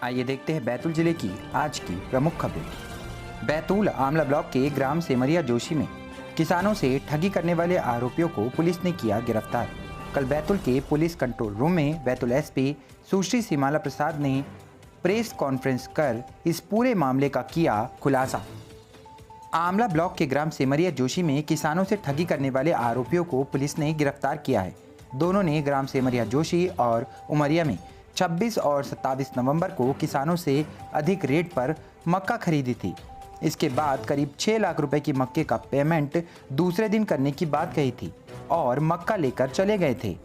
आइए देखते हैं बैतूल जिले की आज की प्रमुख खबरें। बैतूल आमला ब्लॉक के ग्राम सेमरिया जोशी में किसानों से ठगी करने वाले आरोपियों को पुलिस ने किया गिरफ्तार। कल बैतूल के पुलिस कंट्रोल रूम में बैतूल एसपी सुश्री सीमाला प्रसाद ने प्रेस कॉन्फ्रेंस कर इस पूरे मामले का किया खुलासा। आमला ब्लॉक के ग्राम सेमरिया जोशी में किसानों से ठगी करने वाले आरोपियों को पुलिस ने गिरफ्तार किया है। दोनों ने ग्राम सेमरिया जोशी और उमरिया में 26 और 27 नवंबर को किसानों से अधिक रेट पर मक्का खरीदी थी। इसके बाद करीब 6 लाख रुपए की मक्के का पेमेंट दूसरे दिन करने की बात कही थी और मक्का लेकर चले गए थे।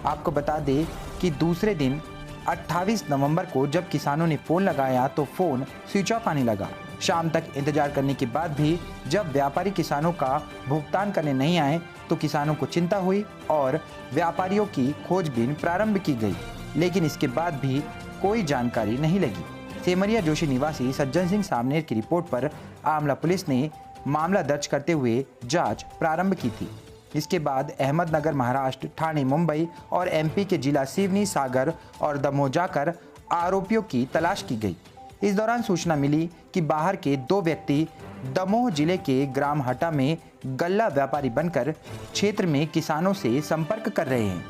आपको बता दें कि दूसरे दिन 28 नवंबर को जब किसानों ने फ़ोन लगाया तो फ़ोन स्विच ऑफ आने लगा। शाम तक इंतजार करने के बाद भी जब व्यापारी किसानों का भुगतान करने नहीं आए तो किसानों को चिंता हुई और व्यापारियों की खोजबीन प्रारंभ की गई, लेकिन इसके बाद भी कोई जानकारी नहीं लगी। सेमरिया जोशी निवासी सज्जन सिंह सामनेर की रिपोर्ट पर आमला पुलिस ने मामला दर्ज करते हुए जांच प्रारंभ की थी। इसके बाद अहमदनगर महाराष्ट्र, ठाणे मुंबई और एमपी के जिला सिवनी, सागर और दमोह जाकर आरोपियों की तलाश की गई। इस दौरान सूचना मिली कि बाहर के 2 व्यक्ति दमोह जिले के ग्राम हटा में गल्ला व्यापारी बनकर क्षेत्र में किसानों से संपर्क कर रहे हैं।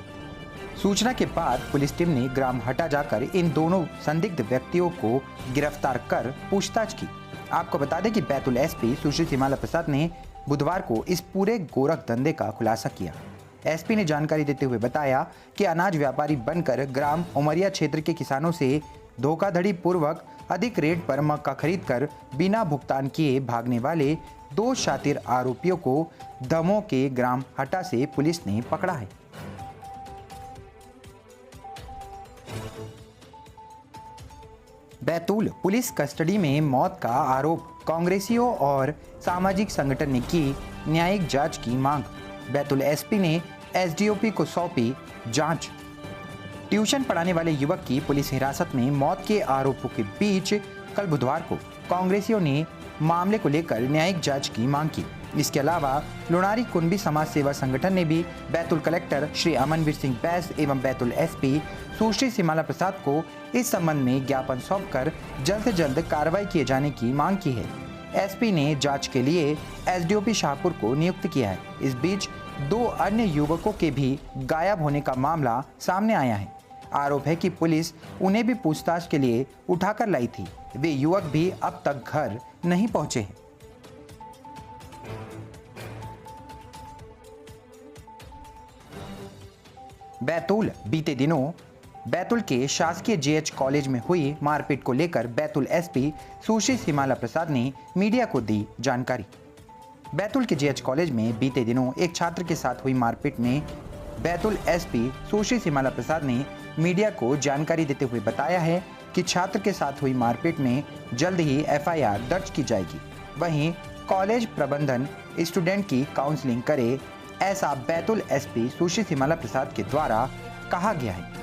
सूचना के बाद पुलिस टीम ने ग्राम हटा जाकर इन दोनों संदिग्ध व्यक्तियों को गिरफ्तार कर पूछताछ की। आपको बता दें कि बैतूल एसपी सुश्री सीमाला प्रसाद ने बुधवार को इस पूरे गोरख धंधे का खुलासा किया। एसपी ने जानकारी देते हुए बताया कि अनाज व्यापारी बनकर ग्राम उमरिया क्षेत्र के किसानों से धोखाधड़ी पूर्वक अधिक रेट पर मक्का खरीदकर बिना भुगतान किए भागने वाले 2 शातिर आरोपियों को दमोह के ग्राम हटा से पुलिस ने पकड़ा है। बैतूल पुलिस कस्टडी में मौत का आरोप, कांग्रेसियों और सामाजिक संगठन ने की न्यायिक जांच की मांग। बैतूल एसपी ने एसडीओपी को सौंपी जांच। ट्यूशन पढ़ाने वाले युवक की पुलिस हिरासत में मौत के आरोपों के बीच कल बुधवार को कांग्रेसियों ने मामले को लेकर न्यायिक जांच की मांग की। इसके अलावा लुणारी कुंभी समाज सेवा संगठन ने भी बैतूल कलेक्टर श्री अमनवीर सिंह बैस एवं बैतूल एसपी सुश्री सीमाला प्रसाद को इस संबंध में ज्ञापन सौंपकर जल्द से जल्द कार्रवाई किए जाने की मांग की है। एसपी ने जांच के लिए एसडीओपी शाहपुर को नियुक्त किया है। इस बीच 2 अन्य युवकों के भी गायब होने का मामला सामने आया है। आरोप है कि पुलिस उन्हें भी पूछताछ के लिए उठाकर लाई थी। वे युवक भी अब तक घर नहीं पहुंचे हैं। बैतूल बीते दिनों बैतूल के शासकीय जेएच कॉलेज में हुई मारपीट को लेकर बैतूल एसपी सुश्री सीमाला प्रसाद ने मीडिया को दी जानकारी। बैतूल के जेएच कॉलेज में बीते दिनों एक छात्र के साथ हुई मारपीट में बैतूल एसपी सुश्री सीमाला प्रसाद ने मीडिया को जानकारी देते हुए बताया है कि छात्र के साथ हुई मारपीट में जल्द ही एफआईआर दर्ज की जाएगी। वहीं कॉलेज प्रबंधन स्टूडेंट की काउंसलिंग करे, ऐसा बैतूल एसपी सुश्री सीमाला प्रसाद के द्वारा कहा गया है।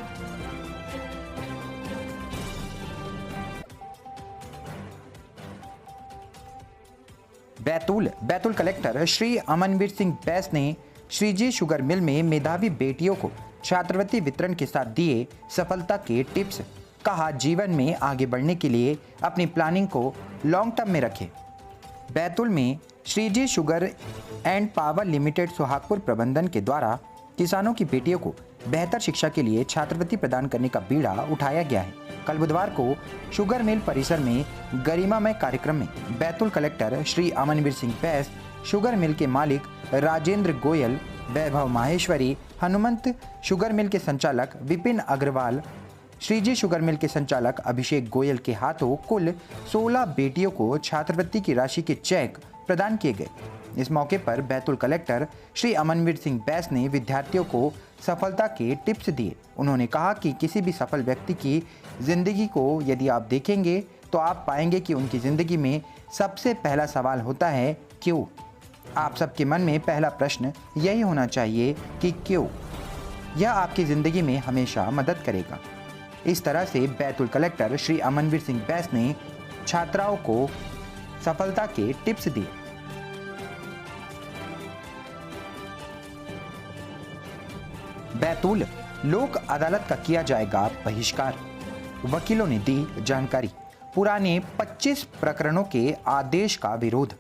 बैतूल कलेक्टर श्री अमनवीर सिंह बैस ने श्रीजी शुगर मिल में मेधावी बेटियों को छात्रवृत्ति वितरण के साथ दिए सफलता के टिप्स। कहा, जीवन में आगे बढ़ने के लिए अपनी प्लानिंग को लॉन्ग टर्म में रखें। बैतूल में Shriji sugar and power limited Suhagpur प्रबंधन के द्वारा किसानों की बेटियों को बेहतर शिक्षा के लिए छात्रवृत्ति प्रदान करने का बीड़ा उठाया गया है। कल बुधवार को शुगर मिल परिसर में गरिमामय कार्यक्रम में बैतूल कलेक्टर श्री अमनवीर सिंह बैस, शुगर मिल के मालिक राजेंद्र गोयल, वैभव माहेश्वरी, हनुमंत शुगर मिल के संचालक विपिन अग्रवाल, श्रीजी शुगर मिल के संचालक अभिषेक गोयल के हाथों कुल 16 बेटियों को छात्रवृत्ति की राशि के चेक प्रदान किए गए। इस मौके पर बैतूल कलेक्टर श्री अमनवीर सिंह बैस ने विद्यार्थियों को सफलता के टिप्स दिए। उन्होंने कहा कि किसी भी सफल व्यक्ति की जिंदगी को यदि आप देखेंगे तो आप पाएंगे कि उनकी जिंदगी में सबसे पहला सवाल होता है क्यों। आप सबके मन में पहला प्रश्न यही होना चाहिए कि क्यों। यह आपकी जिंदगी में हमेशा मदद करेगा। इस तरह से बैतूल कलेक्टर श्री अमनवीर सिंह बैस ने छात्राओं को सफलता के टिप्स दिए। बैतूल लोक अदालत का किया जाएगा बहिष्कार। वकीलों ने दी जानकारी। पुराने 25 प्रकरणों के आदेश का विरोध,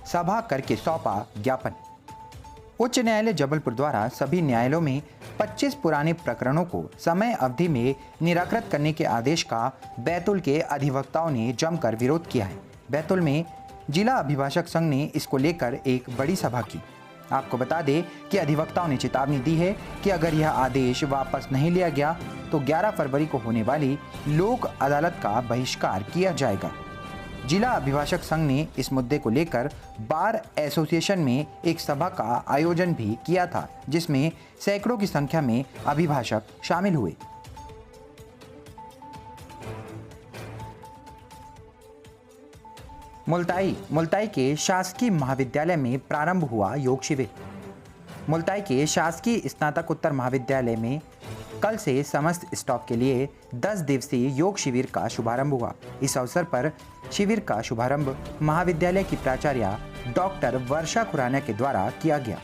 सभा करके सौंपा ज्ञापन। उच्च न्यायालय जबलपुर द्वारा सभी न्यायालयों में 25 पुराने प्रकरणों को समय अवधि में निराकृत करने के आदेश का बैतूल के अधिवक्ताओं ने जमकर विरोध किया है। बैतूल में जिला अभिभाषक संघ ने इसको लेकर एक बड़ी सभा की। आपको बता दें कि अधिवक्ताओं ने चेतावनी दी है कि अगर यह आदेश वापस नहीं लिया गया तो 11 फरवरी को होने वाली लोक अदालत का बहिष्कार किया जाएगा। जिला अभिभाषक संघ ने इस मुद्दे को लेकर बार एसोसिएशन में एक सभा का आयोजन भी किया था, जिसमें सैकड़ों की संख्या में अभिभाषक शामिल हुए। मुल्ताई के शासकीय महाविद्यालय में प्रारंभ हुआ योग शिविर। मुल्ताई के शासकीय स्नातकोत्तर महाविद्यालय में कल से समस्त स्टाफ के लिए 10 दिवसीय योग शिविर का शुभारंभ हुआ। इस अवसर पर शिविर का शुभारंभ महाविद्यालय की प्राचार्य डॉक्टर वर्षा खुराना के द्वारा किया गया।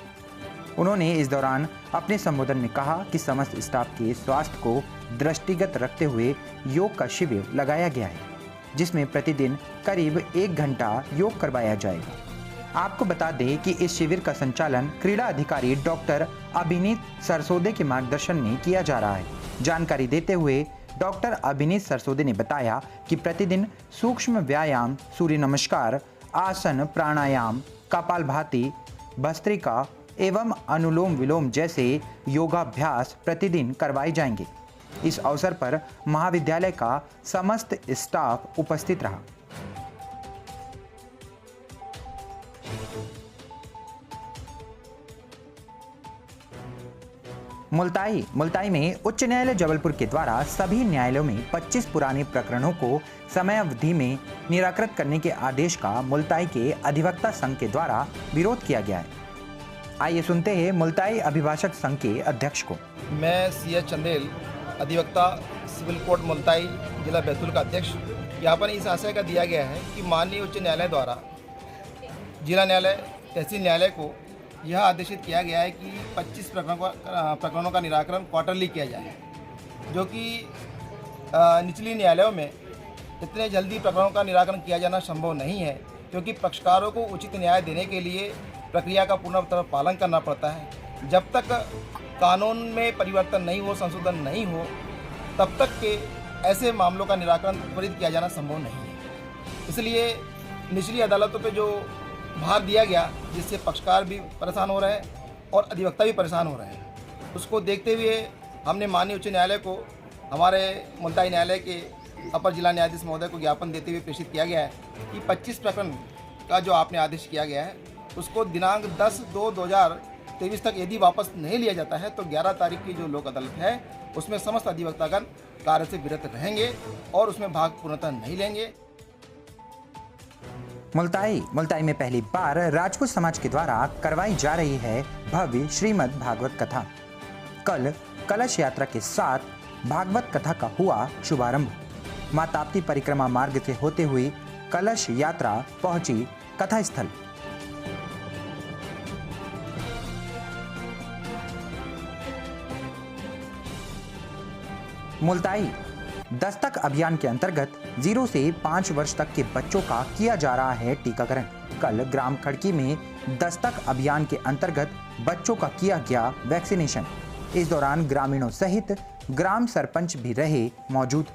उन्होंने इस दौरान अपने संबोधन में कहा कि समस्त स्टाफ के स्वास्थ्य को दृष्टिगत रखते हुए योग का शिविर लगाया गया है, जिसमें प्रतिदिन करीब 1 घंटा योग करवाया जाएगा। आपको बता दें कि इस शिविर का संचालन क्रीड़ा अधिकारी डॉक्टर अभिनीत सरसोदे के मार्गदर्शन में किया जा रहा है। जानकारी देते हुए डॉक्टर अभिनीत सरसोदे ने बताया कि प्रतिदिन सूक्ष्म व्यायाम, सूर्य नमस्कार, आसन, प्राणायाम, कपालभाति, भस्त्रिका एवं अनुलोम विलोम जैसे योगाभ्यास प्रतिदिन करवाए जाएंगे। इस अवसर पर महाविद्यालय का समस्त स्टाफ उपस्थित रहा। मुल्ताई में उच्च न्यायालय जबलपुर के द्वारा सभी न्यायालयों में 25 पुराने प्रकरणों को समय अवधि में निराकृत करने के आदेश का मुल्ताई के अधिवक्ता संघ के द्वारा विरोध किया गया है। आइए सुनते हैं मुल्ताई अभिभाषक संघ के अध्यक्ष को। मैं सी.एच. चंदेल, अधिवक्ता सिविल कोर्ट मुल्ताई, जिला बैतूल का अध्यक्ष। यहाँ पर इस आशय का दिया गया है कि माननीय उच्च न्यायालय द्वारा जिला न्यायालय, तहसील न्यायालय को यह आदेशित किया गया है कि 25 प्रकरणों का निराकरण क्वार्टरली किया जाए, जो कि निचली न्यायालयों में इतने जल्दी प्रकरणों का निराकरण किया जाना संभव नहीं है, क्योंकि पक्षकारों को उचित न्याय देने के लिए प्रक्रिया का पूर्ण पालन करना पड़ता है। जब तक कानून में परिवर्तन नहीं हो, संशोधन नहीं हो, तब तक के ऐसे मामलों का निराकरण त्वरित किया जाना संभव नहीं है। इसलिए निचली अदालतों पे जो भार दिया गया, जिससे पक्षकार भी परेशान हो रहे हैं और अधिवक्ता भी परेशान हो रहे हैं, उसको देखते हुए हमने माननीय उच्च न्यायालय को, हमारे मुल्ताई न्यायालय के अपर जिला न्यायाधीश महोदय को ज्ञापन देते हुए प्रेषित किया गया है कि 25 प्रकरण का जो आपने आदेश किया गया है, उसको दिनांक 10/2/2023 तक यदि वापस नहीं लिया जाता है तो 11 तारीख की जो लोक अदालत है उसमें समस्त अधिवक्तागण कार्य से विरत रहेंगे और उसमें भाग पूर्णतः नहीं लेंगे। मुल्ताई में पहली बार राजपूत समाज के द्वारा करवाई जा रही है भव्य श्रीमद् भागवत कथा। कल कलश यात्रा के साथ भागवत कथा का हुआ शुभारंभ। मां ताप्ती परिक्रमा मार्ग से होते हुए कलश यात्रा पहुंची कथा स्थल। मुल्ताई दस्तक अभियान के अंतर्गत 0 से 5 वर्ष तक के बच्चों का किया जा रहा है टीकाकरण। कल ग्राम खड़की में दस्तक अभियान के अंतर्गत बच्चों का किया गया वैक्सीनेशन। इस दौरान ग्रामीणों सहित ग्राम सरपंच भी रहे मौजूद।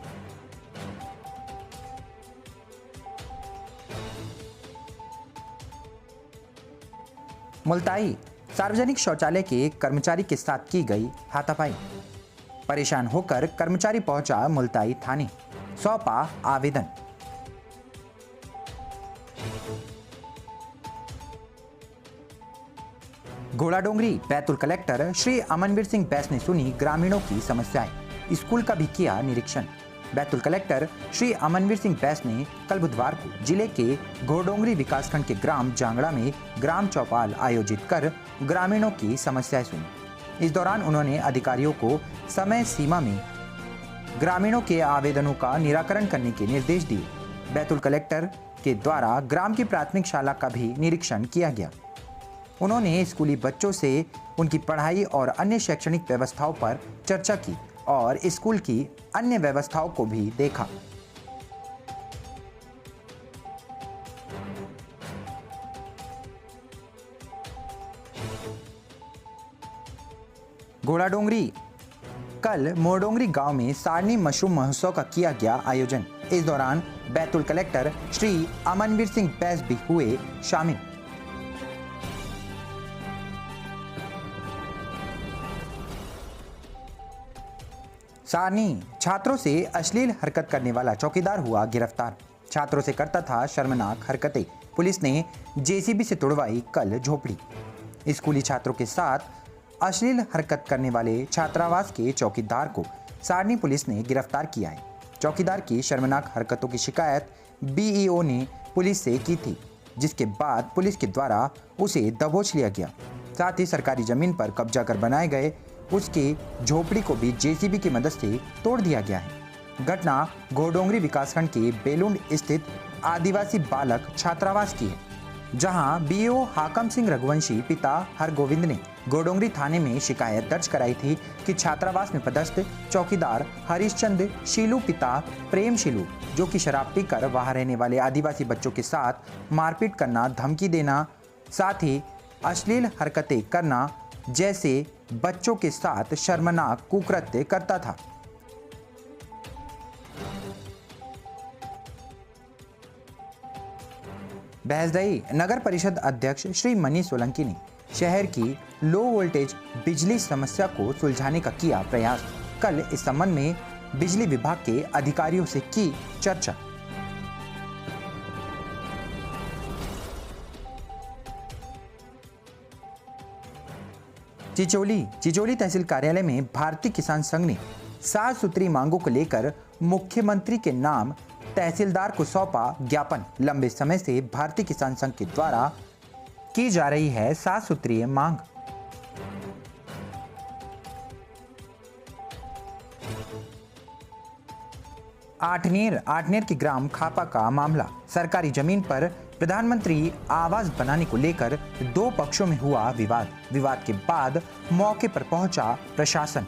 मुल्ताई सार्वजनिक शौचालय के कर्मचारी के साथ की गई हाथापाई। परेशान होकर कर्मचारी पहुंचा मुल्ताई थाने, सौंपा आवेदन। घोड़ाडोंगरी बैतूल कलेक्टर श्री अमनवीर सिंह बैस ने सुनी ग्रामीणों की समस्याएं, स्कूल का भी किया निरीक्षण। बैतूल कलेक्टर श्री अमनवीर सिंह बैस ने कल बुधवार को जिले के घोड़ाडोंगरी विकासखंड के ग्राम जांगड़ा में ग्राम चौपाल आयोजित कर ग्रामीणों की समस्याएं सुनी। इस दौरान उन्होंने अधिकारियों को समय सीमा में ग्रामीणों के आवेदनों का निराकरण करने के निर्देश दिए। बैतूल कलेक्टर के द्वारा ग्राम की प्राथमिक शाला का भी निरीक्षण किया गया। उन्होंने स्कूली बच्चों से उनकी पढ़ाई और अन्य शैक्षणिक व्यवस्थाओं पर चर्चा की और स्कूल की अन्य व्यवस्थाओं को भी देखा। घोड़ाडोंगरी। कल मोरडोंगरी गांव में सारनी मशरूम महोत्सव का किया गया आयोजन। इस दौरान बैतूल कलेक्टर श्री अमनवीर सिंह बैस भी हुए शामिल। सारनी। छात्रों से अश्लील हरकत करने वाला चौकीदार हुआ गिरफ्तार। छात्रों से करता था शर्मनाक हरकतें। पुलिस ने जेसीबी से तुड़वाई कल झोपड़ी। स्कूली छात्रों के साथ अश्लील हरकत करने वाले छात्रावास के चौकीदार को सारनी पुलिस ने गिरफ्तार किया है। चौकीदार की शर्मनाक हरकतों की शिकायत बीईओ ने पुलिस से की थी, जिसके बाद पुलिस के द्वारा उसे दबोच लिया गया। साथ ही सरकारी जमीन पर कब्जा कर बनाए गए उसके झोपड़ी को भी जेसीबी की मदद से तोड़ दिया गया है। घटना घोड़डोंगरी विकासखंड के बेलुंड स्थित आदिवासी बालक छात्रावास की है, जहां बीईओ हाकम सिंह रघुवंशी पिता हरगोविंद ने घोड़डोंगरी थाने में शिकायत दर्ज कराई थी कि छात्रावास में पदस्थ चौकीदार हरिश्चंद्र शीलू पिता प्रेम शीलू, जो कि शराब पीकर वहां रहने वाले आदिवासी बच्चों के साथ मारपीट करना, धमकी देना, साथ ही अश्लील हरकतें करना जैसे बच्चों के साथ शर्मनाक कुकृत्य करता था। बहसदई। नगर परिषद अध्यक्ष श्री मनीष सोलंकी ने शहर की लो वोल्टेज बिजली समस्या को सुलझाने का किया प्रयास। कल इस संबंध में बिजली विभाग के अधिकारियों से की चर्चा। चिचोली तहसील कार्यालय में भारतीय किसान संघ ने 7 सूत्री मांगों को लेकर मुख्यमंत्री के नाम तहसीलदार को सौंपा ज्ञापन। लंबे समय से भारतीय किसान संघ के द्वारा की जा रही है 7 सूत्रीय मांग। आठनेर की ग्राम खापा का मामला। सरकारी जमीन पर प्रधानमंत्री आवास बनाने को लेकर 2 पक्षों में हुआ विवाद। विवाद के बाद मौके पर पहुंचा प्रशासन।